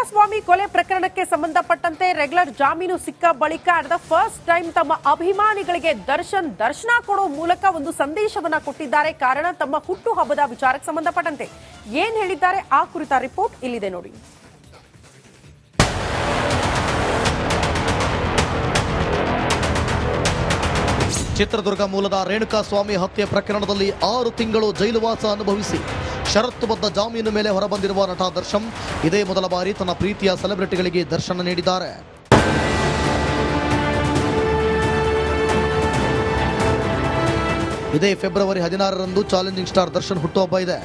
ರೇಣುಕಾಸ್ವಾಮಿ ಕೊಲೆ ಪ್ರಕರಣಕ್ಕೆ ಸಂಬಂಧಪಟ್ಟಂತೆ ರೆಗ್ಯುಲರ್ ಜಾಮೀನು ಸಿಕ್ಕ ಬಳಿಕ ಅಟ್ ದ ಫಸ್ಟ್ ಟೈಮ್ ತಮ್ಮ ಅಭಿಮಾನಿಗಳಿಗೆ ದರ್ಶನ ಕೊಡೋ ಮೂಲಕ ಒಂದು ಸಂದೇಶವನ್ನ ಕೊಟ್ಟಿದ್ದಾರೆ. ಕಾರಣ ತಮ್ಮ ಹುಟ್ಟು ಹಬ್ಬದ ವಿಚಾರಕ್ಕೆ ಸಂಬಂಧಪಟ್ಟಂತೆ ಏನ್ ಹೇಳಿದ್ದಾರೆ ಆ ಕುರಿತ ರಿಪೋರ್ಟ್ ಇಲ್ಲಿದೆ ನೋಡಿ. ಚಿತ್ರದುರ್ಗ ಮೂಲದ ರೇಣುಕಾಸ್ವಾಮಿ ಹತ್ಯೆ ಪ್ರಕರಣದಲ್ಲಿ 6 ತಿಂಗಳು ಜೈಲುವಾಸ ಅನುಭವಿಸಿ ಷರತ್ತುಬದ್ಧ ಜಾಮೀನು ಮೇಲೆ ಹೊರಬಂದಿರುವ ನಟ ದರ್ಶನ್ ಇದೇ ಮೊದಲ ಬಾರಿ ತನ್ನ ಪ್ರೀತಿಯ ಸೆಲೆಬ್ರಿಟಿಗಳಿಗೆ ದರ್ಶನ ನೀಡಿದ್ದಾರೆ. ಇದೇ ಫೆಬ್ರವರಿ 16ರಂದು ಚಾಲೆಂಜಿಂಗ್ ಸ್ಟಾರ್ ದರ್ಶನ್ ಹುಟ್ಟುಹಬ್ಬ ಇದೆ.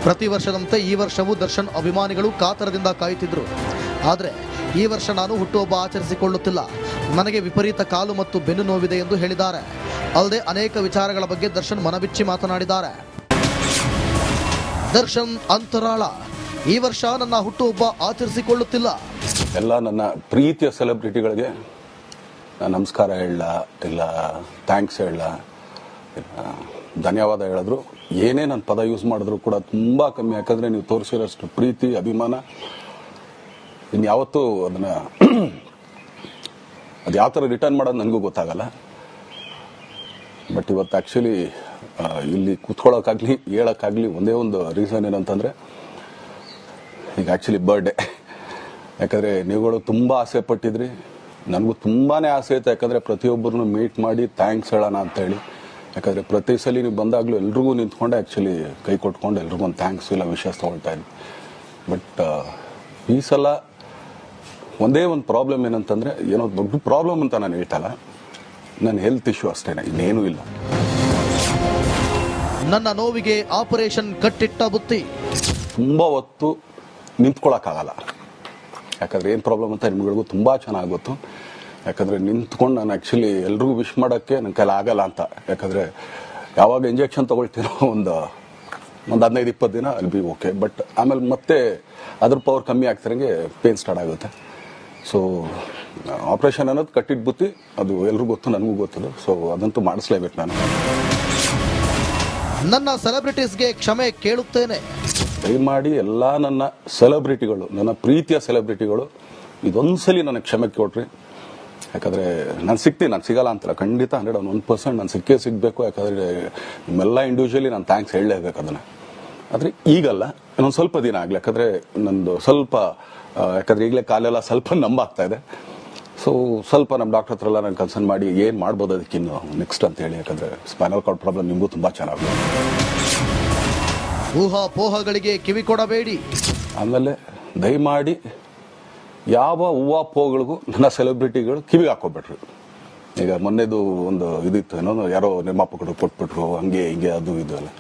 ಪ್ರತಿ ವರ್ಷದಂತೆ ಈ ವರ್ಷವೂ ದರ್ಶನ್ ಅಭಿಮಾನಿಗಳು ಕಾತರದಿಂದ ಕಾಯುತ್ತಿದ್ರು. ಆದರೆ ಈ ವರ್ಷ ನಾನು ಹುಟ್ಟುಹಬ್ಬ ಆಚರಿಸಿಕೊಳ್ಳುತ್ತಿಲ್ಲ, ನನಗೆ ವಿಪರೀತ ಕಾಲು ಮತ್ತು ಬೆನ್ನು ನೋವಿದೆ ಎಂದು ಹೇಳಿದ್ದಾರೆ. ಅಲ್ಲದೆ ಅನೇಕ ವಿಚಾರಗಳ ಬಗ್ಗೆ ದರ್ಶನ್ ಮನಬಿಚ್ಚಿ ಮಾತನಾಡಿದ್ದಾರೆ. ದರ್ಶನ್ ಅಂತರಾಳ, ಈ ವರ್ಷ ನನ್ನ ಹುಟ್ಟುಹಬ್ಬ ಆಚರಿಸಿಕೊಳ್ಳುತ್ತಿಲ್ಲ. ಎಲ್ಲ ನನ್ನ ಪ್ರೀತಿಯ ಸೆಲೆಬ್ರಿಟಿಗಳಿಗೆ ನಮಸ್ಕಾರ ಹೇಳ, ಇಲ್ಲ ಥ್ಯಾಂಕ್ಸ್ ಹೇಳ, ಧನ್ಯವಾದ ಹೇಳಿದ್ರು, ಏನೇ ನನ್ನ ಪದ ಯೂಸ್ ಮಾಡಿದ್ರು ಕೂಡ ತುಂಬ ಕಮ್ಮಿ. ಯಾಕಂದರೆ ನೀವು ತೋರಿಸಿರೋಷ್ಟು ಪ್ರೀತಿ ಅಭಿಮಾನ ಇನ್ಯಾವತ್ತೂ ಅದನ್ನು ಅದು ಯಾವ ಥರ ರಿಟರ್ನ್ ಮಾಡೋದು ನನಗೂ ಗೊತ್ತಾಗಲ್ಲ. ಬಟ್ ಇವತ್ತು ಆ್ಯಕ್ಚುಲಿ ಇಲ್ಲಿ ಕೂತ್ಕೊಳ್ಳೋಕ್ಕಾಗಲಿ ಹೇಳೋಕ್ಕಾಗಲಿ ಒಂದೇ ಒಂದು ರೀಸನ್ ಏನಂತಂದರೆ ಈಗ ಆ್ಯಕ್ಚುಲಿ ಬರ್ಡೇ. ಯಾಕಂದರೆ ನೀವುಗಳು ತುಂಬ ಆಸೆ ಪಟ್ಟಿದ್ರಿ, ನನಗೂ ತುಂಬಾ ಆಸೆ ಇತ್ತು. ಯಾಕಂದರೆ ಪ್ರತಿಯೊಬ್ಬರನ್ನು ಮೀಟ್ ಮಾಡಿ ಥ್ಯಾಂಕ್ಸ್ ಹೇಳೋಣ ಅಂತೇಳಿ. ಯಾಕಂದರೆ ಪ್ರತಿ ಸಲ ನೀವು ಬಂದಾಗಲೂ ಎಲ್ರಿಗೂ ನಿಂತ್ಕೊಂಡೆ ಆ್ಯಕ್ಚುಲಿ ಕೈ ಕೊಟ್ಕೊಂಡು ಎಲ್ರಿಗೂ ಒಂದು ಥ್ಯಾಂಕ್ಸ್ ಇಲ್ಲ ವಿಷಸ್ ತೊಗೊಳ್ತಾ ಇದ್ವಿ. ಬಟ್ ಈ ಸಲ ಒಂದೇ ಒಂದು ಪ್ರಾಬ್ಲಮ್ ಏನಂತಂದರೆ, ಏನೋ ದೊಡ್ಡ ಪ್ರಾಬ್ಲಮ್ ಅಂತ ನಾನು ಹೇಳ್ತಲ್ಲ, ನನ್ನ ಹೆಲ್ತ್ ಇಶ್ಯೂ ಅಷ್ಟೇ, ಇನ್ನೇನೂ ಇಲ್ಲ. ನನ್ನ ನೋವಿಗೆ ಆಪರೇಷನ್ ಕಟ್ಟಿಟ್ಟ ಬುತ್ತಿ. ತುಂಬ ಹೊತ್ತು ನಿಂತ್ಕೊಳ್ಳೋಕ್ಕಾಗಲ್ಲ. ಯಾಕಂದರೆ ಏನು ಪ್ರಾಬ್ಲಮ್ ಅಂತ ನಿಮ್ಗಳಿಗೂ ತುಂಬ ಚೆನ್ನಾಗಿ ಗೊತ್ತು. ಯಾಕಂದರೆ ನಿಂತ್ಕೊಂಡು ನಾನು ಆ್ಯಕ್ಚುಲಿ ಎಲ್ರಿಗೂ ವಿಶ್ ಮಾಡೋಕ್ಕೆ ನನ್ನ ಕೈಲಿ ಆಗಲ್ಲ ಅಂತ. ಯಾಕಂದರೆ ಯಾವಾಗ ಇಂಜೆಕ್ಷನ್ ತೊಗೊಳ್ತೀನೋ ಒಂದು 15-20 ದಿನ ಅಲ್ಲಿ ಬಿ ಓಕೆ. ಬಟ್ ಆಮೇಲೆ ಮತ್ತೆ ಅದ್ರ ಪವರ್ ಕಮ್ಮಿ ಆಗ್ತಿರಂಗೆ ಪೇನ್ ಸ್ಟಾರ್ಟ್ ಆಗುತ್ತೆ. ಸೊ ಆಪ್ರೇಷನ್ ಅನ್ನೋದು ಕಟ್ಟಿಟ್ಟು ಬುತ್ತಿ, ಅದು ಎಲ್ರಿಗೂ ಗೊತ್ತು, ನನಗೂ ಗೊತ್ತದು. ಸೊ ಅದಂತೂ ಮಾಡಿಸ್ಲೇಬೇಕು ನಾನು. ನನ್ನ ಸೆಲೆಬ್ರಿಟೀಸ್ಗೆ ಕ್ಷಮೆ ಕೇಳುತ್ತೇನೆ. ದಯಮಾಡಿ ಎಲ್ಲ ನನ್ನ ಸೆಲೆಬ್ರಿಟಿಗಳು, ನನ್ನ ಪ್ರೀತಿಯ ಸೆಲೆಬ್ರಿಟಿಗಳು, ಇದೊಂದ್ಸಲಿ ನನಗೆ ಕ್ಷಮೆ ಕೊಟ್ರಿ. ಯಾಕಂದರೆ ನಾನು ಸಿಗ್ತೀನಿ, ನಾನು ಸಿಗಲ್ಲ ಅಂತಲ್ಲ, ಖಂಡಿತ 101% ನಾನು ಸಿಕ್ಕೇ ಸಿಗಬೇಕು. ಯಾಕಂದರೆ ನಿಮ್ಮೆಲ್ಲ ಇಂಡಿವಿಜುವಲಿ ನಾನು ಥ್ಯಾಂಕ್ಸ್ ಹೇಳಲೇಬೇಕು ಅದನ್ನು. ಆದರೆ ಈಗಲ್ಲ, ಇನ್ನೊಂದು ಸ್ವಲ್ಪ ದಿನ ಆಗಲಿ. ಯಾಕಂದರೆ ನಂದು ಸ್ವಲ್ಪ ಯಾಕಂದರೆ ಈಗಲೇ ಕಾಲೆಲ್ಲ ಸ್ವಲ್ಪ ನಂಬಾಗ್ತಾ ಇದೆ. ಸೊ ಸ್ವಲ್ಪ ನಮ್ಮ ಡಾಕ್ಟರ್ ಹತ್ರ ಎಲ್ಲ ನಾನು ಕನ್ಸರ್ನ್ ಮಾಡಿ ಏನು ಮಾಡ್ಬೋದು ಅದಕ್ಕಿನ್ನು ನೆಕ್ಸ್ಟ್ ಅಂತ ಹೇಳಿ. ಯಾಕಂದರೆ ಸ್ಪೈನಲ್ ಕಾರ್ಡ್ ಪ್ರಾಬ್ಲಮ್ ನಿಮಗೂ ತುಂಬ ಚೆನ್ನಾಗಿ. ಊಹಾಪೋಹಗಳಿಗೆ ಕಿವಿ ಕೊಡಬೇಡಿ. ಆಮೇಲೆ ದಯಮಾಡಿ ಯಾವ ಊಹಾಪೋಹಗಳಿಗೂ ನನ್ನ ಸೆಲೆಬ್ರಿಟಿಗಳು ಕಿವಿಗೆ ಹಾಕೋಬಿಟ್ರು. ಈಗ ಮೊನ್ನೆದು ಒಂದು ಇದಿತ್ತು, ಏನೋ ಯಾರೋ ನಿರ್ಮಾಪಕರು ಕೊಟ್ಬಿಟ್ರು, ಹಂಗೆ ಹಿಂಗೆ ಅದು ಇದು ಎಲ್ಲ.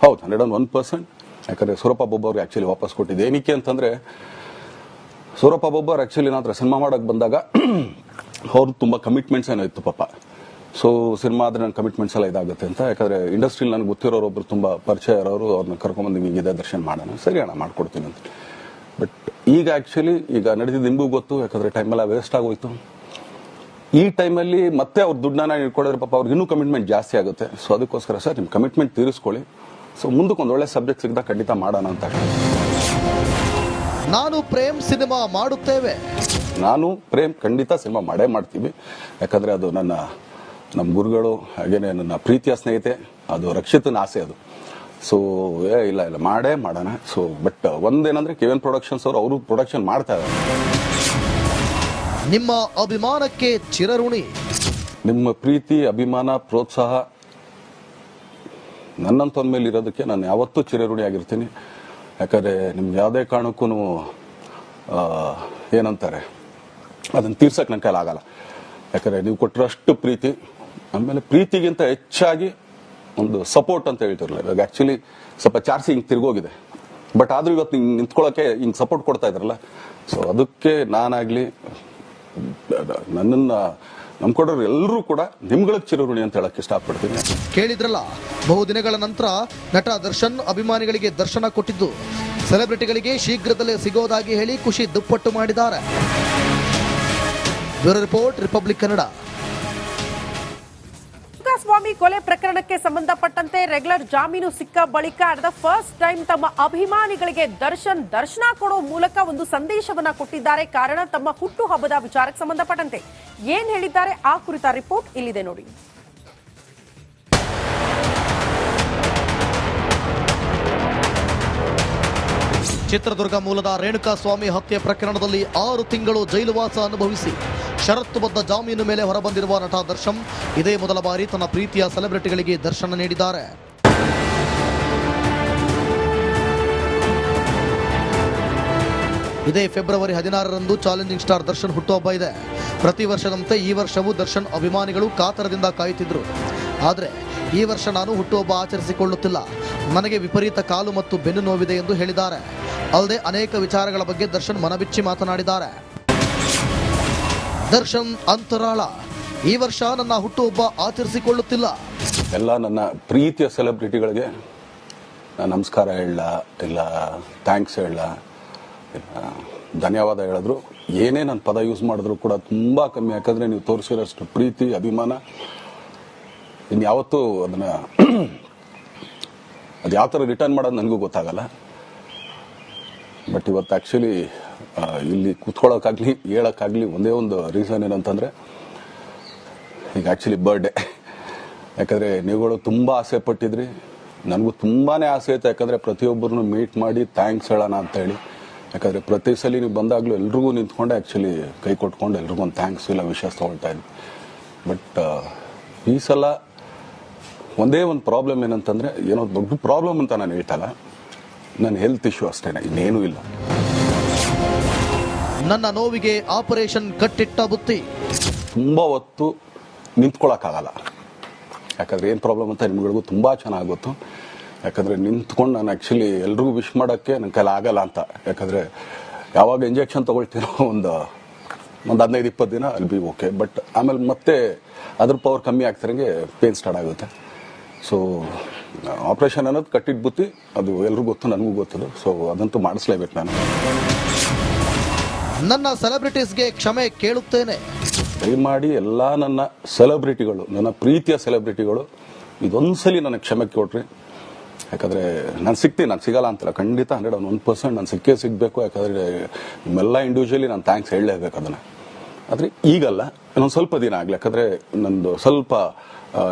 ಹೌದು, 101%. ಯಾಕಂದರೆ ಸೂರಪ್ಪ ಬೊಬ್ಬ ಅವ್ರಿಗೆ ಆ್ಯಕ್ಚುಲಿ ವಾಪಸ್ ಕೊಟ್ಟಿದ್ದು ಏನಕ್ಕೆ ಅಂತಂದರೆ, ಸೂರಪ್ಪ ಬೊಬ್ಬ ಅವ್ರು ಆ್ಯಕ್ಚುಲಿ ನಾನು ಸಿನಿಮಾ ಮಾಡೋಕ್ಕೆ ಬಂದಾಗ ಅವ್ರು ತುಂಬ ಕಮಿಟ್ಮೆಂಟ್ಸ್ ಏನೋ ಇತ್ತು ಪಾಪ. ಸೊ ಸಿನಿಮಾ ಆದರೆ ನನ್ನ ಕಮಿಟ್ಮೆಂಟ್ಸ್ ಎಲ್ಲ ಇದಾಗುತ್ತೆ ಅಂತ. ಯಾಕಂದರೆ ಇಂಡಸ್ಟ್ರಿಲಿ ನನಗೆ ಗೊತ್ತಿರೋರು ಒಬ್ಬರು ತುಂಬ ಪರಿಚಯ ಇರೋರು, ಅವ್ರನ್ನ ಕರ್ಕೊಂಬಂದು ಹಿಂಗಿದೆ ದರ್ಶನ ಮಾಡೋಣ, ಸರಿ ಅಣ್ಣ ಮಾಡ್ಕೊಡ್ತೀನಿ ಅಂತ. ಬಟ್ ಈಗ ಆ್ಯಕ್ಚುಲಿ ಈಗ ನಡೆದಿದ್ದು ನಿಮಗೂ ಗೊತ್ತು. ಯಾಕಂದರೆ ಟೈಮೆಲ್ಲ ವೇಸ್ಟ್ ಆಗೋಯ್ತು. ಈ ಟೈಮಲ್ಲಿ ಮತ್ತೆ ಅವ್ರ ದುಡ್ಡನ್ನ ಇಟ್ಕೊಡಿದ್ರೆ ಪಾಪ ಅವ್ರಿಗೆ ಇನ್ನೂ ಕಮಿಟ್ಮೆಂಟ್ ಜಾಸ್ತಿ ಆಗುತ್ತೆ. ಸೊ ಅದಕ್ಕೋಸ್ಕರ ಸರ್ ನಿಮ್ಮ ಕಮಿಟ್ಮೆಂಟ್ ತೀರಿಸ್ಕೊಳ್ಳಿ. ಸೊ ಮುಂದಕ್ಕೆ ಒಂದು ಒಳ್ಳೆ ಸಬ್ಜೆಕ್ಟ್ ಸಿಗ್ದಾಗ ಖಂಡಿತ ಮಾಡೋಣ ಅಂತ. ನಾನು ಪ್ರೇಮ್ ಸಿನಿಮಾ ಮಾಡುತ್ತೇವೆ. ನಾನು ಪ್ರೇಮ್ ಖಂಡಿತ ಸಿನಿಮಾ ಮಾಡೇ ಮಾಡ್ತೀವಿ. ಯಾಕಂದರೆ ಅದು ನಮ್ಮ ಗುರುಗಳು, ಹಾಗೇನೆ ನನ್ನ ಪ್ರೀತಿಯ ಸ್ನೇಹಿತೆ, ಅದು ರಕ್ಷಿತನ ಆಸೆ ಅದು. ಸೊ ಇಲ್ಲ ಮಾಡೇ ಮಾಡೋಣ. ಸೊ ಬಟ್ ಒಂದೇನಂದ್ರೆ KVN ಪ್ರೊಡಕ್ಷನ್ಸ್ ಅವರು ಪ್ರೊಡಕ್ಷನ್ ಮಾಡ್ತಾ ಇದ್ದಾರೆ. ನಿಮ್ಮ ಅಭಿಮಾನಕ್ಕೆ ಚಿರಋಣಿ. ನಿಮ್ಮ ಪ್ರೀತಿ, ಅಭಿಮಾನ, ಪ್ರೋತ್ಸಾಹ ನನ್ನಂತವನ ಮೇಲೆ ಇರೋದಕ್ಕೆ ನಾನು ಯಾವತ್ತೂ ಚಿರಋಣಿ ಆಗಿರ್ತೀನಿ. ಯಾಕಂದರೆ ನಿಮ್ಗೆ ಯಾವುದೇ ಕಾರಣಕ್ಕೂ ಏನಂತಾರೆ ಅದನ್ನು ತೀರ್ಸಕ್ಕೆ ನನ್ನ ಕೈಲಾಗಲ್ಲ. ಯಾಕಂದರೆ ನೀವು ಕೊಟ್ಟಿರೋಷ್ಟು ಪ್ರೀತಿ, ಆಮೇಲೆ ಪ್ರೀತಿಗಿಂತ ಹೆಚ್ಚಾಗಿ ಒಂದು ಸಪೋರ್ಟ್ ಅಂತ ಹೇಳ್ತಿರಲಿಲ್ಲ. ಇವಾಗ ಆ್ಯಕ್ಚುಲಿ ಸ್ವಲ್ಪ ಚಾರ್ಜ್ ಹಿಂಗೆ ತಿರ್ಗೋಗಿದೆ. ಬಟ್ ಆದರೂ ಇವತ್ತು ಹಿಂಗೆ ನಿಂತ್ಕೊಳ್ಳೋಕ್ಕೆ ಹಿಂಗೆ ಸಪೋರ್ಟ್ ಕೊಡ್ತಾ ಇದ್ರಲ್ಲ. ಸೊ ಅದಕ್ಕೆ ನಾನಾಗಲಿ ನನ್ನನ್ನು ನಂಬ್ಕೊಡೋರು ಎಲ್ಲರೂ ಕೂಡ ನಿಮ್ಗಳಿಗೆ ಚಿರಋಣಿ ಅಂತ ಹೇಳಕ್ಕೆ ಇಷ್ಟಪಡ್ತೀನಿ. ಕೇಳಿದ್ರಲ್ಲ, ಬಹುದಿನಗಳ ನಂತರ ನಟ ದರ್ಶನ್ ಅಭಿಮಾನಿಗಳಿಗೆ ದರ್ಶನ ಕೊಟ್ಟಿದ್ದು ಸೆಲೆಬ್ರಿಟಿಗಳಿಗೆ ಶೀಘ್ರದಲ್ಲೇ ಸಿಗೋದಾಗಿ ಹೇಳಿ ಖುಷಿ ದುಪ್ಪಟ್ಟು ಮಾಡಿದ್ದಾರೆ. Bureau report, Republic Kannada. Swamy ಕೊಲೆ ಪ್ರಕರಣಕ್ಕೆ ಸಂಬಂಧಪಟ್ಟಂತೆ ರೆಗ್ಯುಲರ್ ಜಾಮೀನು ಸಿಕ್ಕ ಬಳಿಕ ಅಟ್ ದ ಫಸ್ಟ್ ಟೈಮ್ ತಮ್ಮ ಅಭಿಮಾನಿಗಳಿಗೆ ದರ್ಶನ ಕೊಡೋ ಮೂಲಕ ಒಂದು ಸಂದೇಶವನ್ನ ಕೊಟ್ಟಿದ್ದಾರೆ. ಕಾರಣ ತಮ್ಮ ಹುಟ್ಟು ಹಬ್ಬದ ವಿಚಾರಕ್ಕೆ ಸಂಬಂಧಪಟ್ಟಂತೆ ಏನ್ ಹೇಳಿದ್ದಾರೆ ಆ ಕುರಿತ ರಿಪೋರ್ಟ್ ಇಲ್ಲಿದೆ ನೋಡಿ. ಚಿತ್ರದುರ್ಗ ಮೂಲದ ರೇಣುಕಾ ಸ್ವಾಮಿ ಹತ್ಯೆ ಪ್ರಕರಣದಲ್ಲಿ 6 ತಿಂಗಳು ಜೈಲುವಾಸ ಅನುಭವಿಸಿ ಷರತ್ತುಬದ್ಧ ಜಾಮೀನು ಮೇಲೆ ಹೊರಬಂದಿರುವ ನಟ ದರ್ಶನ್ ಇದೇ ಮೊದಲ ಬಾರಿ ತನ್ನ ಪ್ರೀತಿಯ ಸೆಲೆಬ್ರಿಟಿಗಳಿಗೆ ದರ್ಶನ ನೀಡಿದ್ದಾರೆ. ಇದೇ ಫೆಬ್ರವರಿ 16ರಂದು ಚಾಲೆಂಜಿಂಗ್ ಸ್ಟಾರ್ ದರ್ಶನ್ ಹುಟ್ಟುಹಬ್ಬ ಇದೆ. ಪ್ರತಿ ವರ್ಷದಂತೆ ಈ ವರ್ಷವೂ ದರ್ಶನ್ ಅಭಿಮಾನಿಗಳು ಕಾತರದಿಂದ ಕಾಯುತ್ತಿದ್ರು. ಆದರೆ ಈ ವರ್ಷ ನಾನು ಹುಟ್ಟುಹಬ್ಬ ಆಚರಿಸಿಕೊಳ್ಳುತ್ತಿಲ್ಲ, ನನಗೆ ವಿಪರೀತ ಕಾಲು ಮತ್ತು ಬೆನ್ನು ನೋವಿದೆ ಎಂದು ಹೇಳಿದ್ದಾರೆ. ಅಲ್ಲದೆ ಅನೇಕ ವಿಚಾರಗಳ ಬಗ್ಗೆ ದರ್ಶನ್ ಮನಬಿಚ್ಚಿ ಮಾತನಾಡಿದ್ದಾರೆ. ದರ್ಶನ್ ಅಂತರಾಳ, ಈ ವರ್ಷ ನನ್ನ ಹುಟ್ಟುಹಬ್ಬ ಆಚರಿಸಿಕೊಳ್ಳುತ್ತಿಲ್ಲ. ಎಲ್ಲ ನನ್ನ ಪ್ರೀತಿಯ ಸೆಲೆಬ್ರಿಟಿಗಳಿಗೆ ನಾನು ನಮಸ್ಕಾರ ಹೇಳ, ಇಲ್ಲ ಥ್ಯಾಂಕ್ಸ್ ಹೇಳ, ಧನ್ಯವಾದ ಹೇಳಿದ್ರು, ಏನೇ ನನ್ನ ಪದ ಯೂಸ್ ಮಾಡಿದ್ರು ಕೂಡ ತುಂಬ ಕಮ್ಮಿ. ಯಾಕಂದರೆ ನೀವು ತೋರಿಸಿರೋಷ್ಟು ಪ್ರೀತಿ ಅಭಿಮಾನ ಇನ್ಯಾವತ್ತೂ ಅದನ್ನು ಅದು ಯಾವ ಥರ ರಿಟರ್ನ್ ಮಾಡೋದು ನನಗೂ ಗೊತ್ತಾಗಲ್ಲ. ಬಟ್ ಇವತ್ತು ಆ್ಯಕ್ಚುಲಿ ಇಲ್ಲಿ ಕೂತ್ಕೊಳ್ಳೋಕ್ಕಾಗಲಿ ಹೇಳೋಕ್ಕಾಗಲಿ ಒಂದೇ ಒಂದು ರೀಸನ್ ಏನಂತಂದರೆ, ಈಗ ಆ್ಯಕ್ಚುಲಿ ಬರ್ಡೇ. ಯಾಕಂದರೆ ನೀವುಗಳು ತುಂಬ ಆಸೆ ಪಟ್ಟಿದ್ರಿ, ನನಗೂ ತುಂಬಾ ಆಸೆ ಇತ್ತು. ಯಾಕಂದರೆ ಪ್ರತಿಯೊಬ್ಬರನ್ನು ಮೀಟ್ ಮಾಡಿ ಥ್ಯಾಂಕ್ಸ್ ಹೇಳೋಣ ಅಂತ ಹೇಳಿ. ಯಾಕಂದರೆ ಪ್ರತಿ ಸಲ ನೀವು ಬಂದಾಗಲೂ ಎಲ್ರಿಗೂ ನಿಂತ್ಕೊಂಡೆ ಆ್ಯಕ್ಚುಲಿ ಕೈ ಕೊಟ್ಕೊಂಡು ಎಲ್ರಿಗೂ ಒಂದು ಥ್ಯಾಂಕ್ಸ್ ಇಲ್ಲ ವಿಷಸ್ ತೊಗೊಳ್ತಾ ಇದ್ವಿ. ಬಟ್ ಈ ಸಲ ಒಂದೇ ಒಂದು ಪ್ರಾಬ್ಲಮ್ ಏನಂತಂದರೆ, ಏನೋ ದೊಡ್ಡ ಪ್ರಾಬ್ಲಮ್ ಅಂತ ನಾನು ಹೇಳ್ತಲ್ಲ, ನನ್ನ ಹೆಲ್ತ್ ಇಶ್ಯೂ ಅಷ್ಟೇ, ಇನ್ನೇನೂ ಇಲ್ಲ. ನನ್ನ ನೋವಿಗೆ ಆಪರೇಷನ್ ಕಟ್ಟಿಟ್ಟ ಬುತ್ತಿ. ತುಂಬ ಹೊತ್ತು ನಿಂತ್ಕೊಳ್ಳೋಕ್ಕಾಗಲ್ಲ. ಯಾಕಂದರೆ ಏನು ಪ್ರಾಬ್ಲಮ್ ಅಂತ ನಿಮ್ಗಳಿಗೂ ತುಂಬ ಚೆನ್ನಾಗಿ ಗೊತ್ತು. ಯಾಕಂದರೆ ನಿಂತ್ಕೊಂಡು ನಾನು ಆ್ಯಕ್ಚುಲಿ ಎಲ್ರಿಗೂ ವಿಶ್ ಮಾಡೋಕ್ಕೆ ನನ್ನ ಕೈಲಿ ಆಗಲ್ಲ ಅಂತ. ಯಾಕಂದರೆ ಯಾವಾಗ ಇಂಜೆಕ್ಷನ್ ತೊಗೊಳ್ತೀನೋ ಒಂದು 15-20 ದಿನ ಅಲ್ಲಿ ಬಿ ಓಕೆ. ಬಟ್ ಆಮೇಲೆ ಮತ್ತೆ ಅದ್ರ ಪವರ್ ಕಮ್ಮಿ ಆಗ್ತಿರಂಗೆ ಪೇನ್ ಸ್ಟಾರ್ಟ್ ಆಗುತ್ತೆ. ಸೊ ಆಪ್ರೇಷನ್ ಅನ್ನೋದು ಕಟ್ಟಿಟ್ಟು ಬುತ್ತಿ, ಅದು ಎಲ್ರಿಗೂ ಗೊತ್ತು, ನನಗೂ ಗೊತ್ತದು. ಸೊ ಅದಂತೂ ಮಾಡಿಸ್ಲೇಬೇಕು ನಾನು. ನನ್ನ ಸೆಲೆಬ್ರಿಟೀಸ್ಗೆ ಕ್ಷಮೆ ಕೇಳುತ್ತೇನೆ. ದಯಮಾಡಿ ಎಲ್ಲ ನನ್ನ ಸೆಲೆಬ್ರಿಟಿಗಳು, ನನ್ನ ಪ್ರೀತಿಯ ಸೆಲೆಬ್ರಿಟಿಗಳು, ಇದೊಂದ್ಸಲಿ ನನಗೆ ಕ್ಷಮೆ ಕೊಟ್ರಿ. ಯಾಕಂದರೆ ನಾನು ಸಿಗ್ತೀನಿ, ನಾನು ಸಿಗಲ್ಲ ಅಂತಲ್ಲ, ಖಂಡಿತ 101% ನಾನು ಸಿಕ್ಕೇ ಸಿಗಬೇಕು. ಯಾಕಂದರೆ ನಿಮ್ಮೆಲ್ಲ ಇಂಡಿವಿಜುವಲಿ ನಾನು ಥ್ಯಾಂಕ್ಸ್ ಹೇಳಲೇಬೇಕು ಅದನ್ನು. ಆದರೆ ಈಗಲ್ಲ, ಇನ್ನೊಂದು ಸ್ವಲ್ಪ ದಿನ ಆಗಲಿ. ಯಾಕಂದರೆ ನಂದು ಸ್ವಲ್ಪ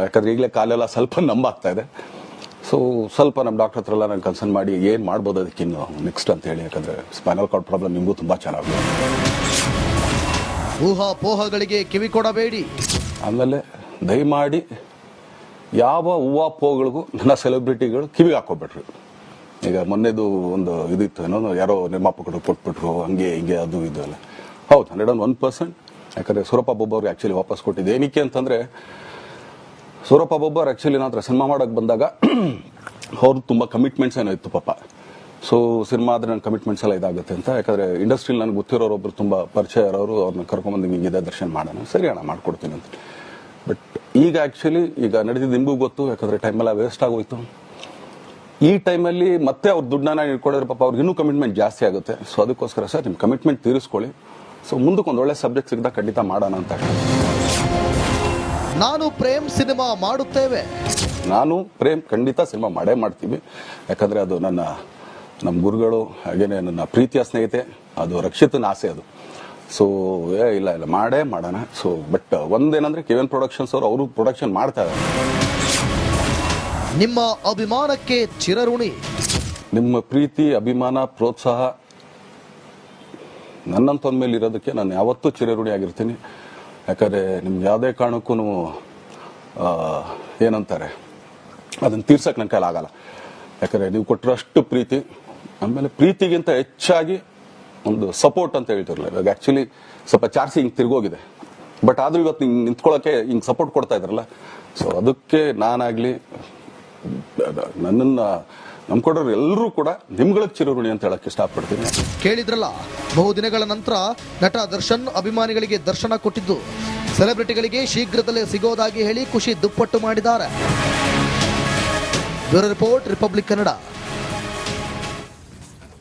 ಯಾಕಂದರೆ ಈಗಲೇ ಕಾಲೆಲ್ಲ ಸ್ವಲ್ಪ ನಂಬಾಗ್ತಾ ಇದೆ. ಸೊ ಸ್ವಲ್ಪ ನಮ್ಮ ಡಾಕ್ಟರ್ ಹತ್ರ ಎಲ್ಲ ನಾನು ಕನ್ಸರ್ನ್ ಮಾಡಿ ಏನು ಮಾಡ್ಬೋದು ಅದಕ್ಕಿನ್ನು ನೆಕ್ಸ್ಟ್ ಅಂತ ಹೇಳಿ. ಯಾಕಂದರೆ ಸ್ಪೈನಲ್ ಕಾರ್ಡ್ ಪ್ರಾಬ್ಲಮ್ ನಿಮಗೂ ತುಂಬ ಚೆನ್ನಾಗಿದೆ. ಊಹಾಪೋಹಗಳಿಗೆ ಕಿವಿ ಕೊಡಬೇಡಿ. ಆಮೇಲೆ ದಯಮಾಡಿ ಯಾವ ಊಹಾಪೋಹಗಳಿಗೂ ನನ್ನ ಸೆಲೆಬ್ರಿಟಿಗಳು ಕಿವಿಗೆ ಹಾಕೋಬೇಡ್ರಿ. ಈಗ ಮೊನ್ನೆದು ಒಂದು ಇದಿತ್ತು, ಏನೋ ಯಾರೋ ನಿರ್ಮಾಪಕರು ಕೊಟ್ಬಿಟ್ರು, ಹಂಗೆ ಹಿಂಗೆ ಅದು ಇದು ಎಲ್ಲ. ಹೌದು, 101%. ಯಾಕಂದರೆ ಸೂರಪ್ಪ ಬೊಬ್ಬ ಅವ್ರಿಗೆ ಆ್ಯಕ್ಚುಲಿ ವಾಪಸ್ ಕೊಟ್ಟಿದ್ದು ಏನಕ್ಕೆ ಅಂತಂದರೆ, ಸೂರಪ್ಪ ಬೊಬ್ಬ ಅವ್ರು ಆ್ಯಕ್ಚುಲಿ ನಾನು ಸಿನಿಮಾ ಮಾಡೋಕ್ಕೆ ಬಂದಾಗ ಅವ್ರು ತುಂಬ ಕಮಿಟ್ಮೆಂಟ್ಸ್ ಏನೋ ಇತ್ತು ಪಾಪ. ಸೊ ಸಿನಿಮಾ ಆದರೆ ನನ್ನ ಕಮಿಟ್ಮೆಂಟ್ಸ್ ಎಲ್ಲ ಇದಾಗುತ್ತೆ ಅಂತ. ಯಾಕಂದರೆ ಇಂಡಸ್ಟ್ರಿಲಿ ನನಗೆ ಗೊತ್ತಿರೋರೊಬ್ಬರು ತುಂಬ ಪರಿಚಯ ಇರೋರು, ಅವ್ರನ್ನ ಕರ್ಕೊಂಬಂದು ಹಿಂಗಿದೆ ದರ್ಶನ ಮಾಡೋಣ, ಸರಿ ಅಣ್ಣ ಮಾಡ್ಕೊಡ್ತೀನಿ ಅಂತ. ಬಟ್ ಈಗ ಆ್ಯಕ್ಚುಲಿ ಈಗ ನಡೆದಿದ್ದು ನಿಮಗೂ ಗೊತ್ತು. ಯಾಕಂದರೆ ಟೈಮೆಲ್ಲ ವೇಸ್ಟ್ ಆಗೋಯ್ತು. ಈ ಟೈಮಲ್ಲಿ ಮತ್ತೆ ಅವ್ರ ದುಡ್ಡನ್ನ ಇಟ್ಕೊಂಡಿರೋ ಪಾಪ ಅವ್ರಿಗೆ ಇನ್ನೂ ಕಮಿಟ್ಮೆಂಟ್ ಜಾಸ್ತಿ ಆಗುತ್ತೆ. ಸೊ ಅದಕ್ಕೋಸ್ಕರ ಸರ್ ನಿಮ್ಮ ಕಮಿಟ್ಮೆಂಟ್ ತೀರಿಸ್ಕೊಳ್ಳಿ. ಸೊ ಮುಂದಕ್ಕೆ ಒಂದು ಒಳ್ಳೆ ಸಬ್ಜೆಕ್ಟ್ ಸಿಗ್ದಾಗ ಖಂಡಿತ ಮಾಡೋಣ ಅಂತ. ನಾನು ಪ್ರೇಮ್ ಸಿನಿಮಾ ಮಾಡುತ್ತೇವೆ. ನಾನು ಪ್ರೇಮ್ ಖಂಡಿತ ಸಿನಿಮಾ ಮಾಡೇ ಮಾಡ್ತೀವಿ. ಯಾಕಂದರೆ ಅದು ನಮ್ಮ ಗುರುಗಳು, ಹಾಗೇನೆ ನನ್ನ ಪ್ರೀತಿಯ ಸ್ನೇಹಿತೆ, ಅದು ರಕ್ಷಿತನ ಆಸೆ ಅದು. ಸೊ ಇಲ್ಲ ಮಾಡೇ ಮಾಡೋಣ. ಸೊ ಬಟ್ ಒಂದೇನಂದ್ರೆ KVN ಪ್ರೊಡಕ್ಷನ್ಸ್ ಅವರು ಪ್ರೊಡಕ್ಷನ್ ಮಾಡ್ತಾ ಇದ್ದಾರೆ. ನಿಮ್ಮ ಅಭಿಮಾನಕ್ಕೆ ಚಿರಋಣಿ. ನಿಮ್ಮ ಪ್ರೀತಿ, ಅಭಿಮಾನ, ಪ್ರೋತ್ಸಾಹ ನನ್ನಂತಂದ ಮೇಲೆ ಇರೋದಕ್ಕೆ ನಾನು ಯಾವತ್ತೂ ಚಿರಋಣಿ ಆಗಿರ್ತೀನಿ. ಯಾಕಂದರೆ ನಿಮ್ಗೆ ಯಾವುದೇ ಕಾರಣಕ್ಕೂ ಏನಂತಾರೆ ಅದನ್ನು ತೀರ್ಸಕ್ಕೆ ನನ್ನ ಕೈಲಾಗಲ್ಲ. ಯಾಕಂದರೆ ನೀವು ಕೊಟ್ಟಿರೋಷ್ಟು ಪ್ರೀತಿ, ಆಮೇಲೆ ಪ್ರೀತಿಗಿಂತ ಹೆಚ್ಚಾಗಿ ಒಂದು ಸಪೋರ್ಟ್ ಅಂತ ಹೇಳ್ತಿರಲಿಲ್ಲ. ಇವಾಗ ಆ್ಯಕ್ಚುಲಿ ಸ್ವಲ್ಪ ಚಾರ್ಜಿ ಹಿಂಗೆ ತಿರ್ಗೋಗಿದೆ. ಬಟ್ ಆದರೂ ಇವತ್ತು ಹಿಂಗೆ ನಿಂತ್ಕೊಳ್ಳೋಕ್ಕೆ ಹಿಂಗೆ ಸಪೋರ್ಟ್ ಕೊಡ್ತಾ ಇದ್ರಲ್ಲ. ಸೊ ಅದಕ್ಕೆ ನಾನಾಗಲಿ ನನ್ನನ್ನು ನಂಬ್ಕೊಡೋರು ಎಲ್ಲರೂ ಕೂಡ ನಿಮ್ಗಳಿಗೆ ಚಿರಋಣಿ ಅಂತ ಹೇಳಕ್ಕೆ ಇಷ್ಟಪಡ್ತೀನಿ. ಕೇಳಿದ್ರಲ್ಲ, ಬಹುದಿನಗಳ ನಂತರ ನಟ ದರ್ಶನ್ ಅಭಿಮಾನಿಗಳಿಗೆ ದರ್ಶನ ಕೊಟ್ಟಿದ್ದು ಸೆಲೆಬ್ರಿಟಿಗಳಿಗೆ ಶೀಘ್ರದಲ್ಲೇ ಸಿಗೋದಾಗಿ ಹೇಳಿ ಖುಷಿ ದುಪ್ಪಟ್ಟು ಮಾಡಿದ್ದಾರೆ. Bureau report, Republic Kannada.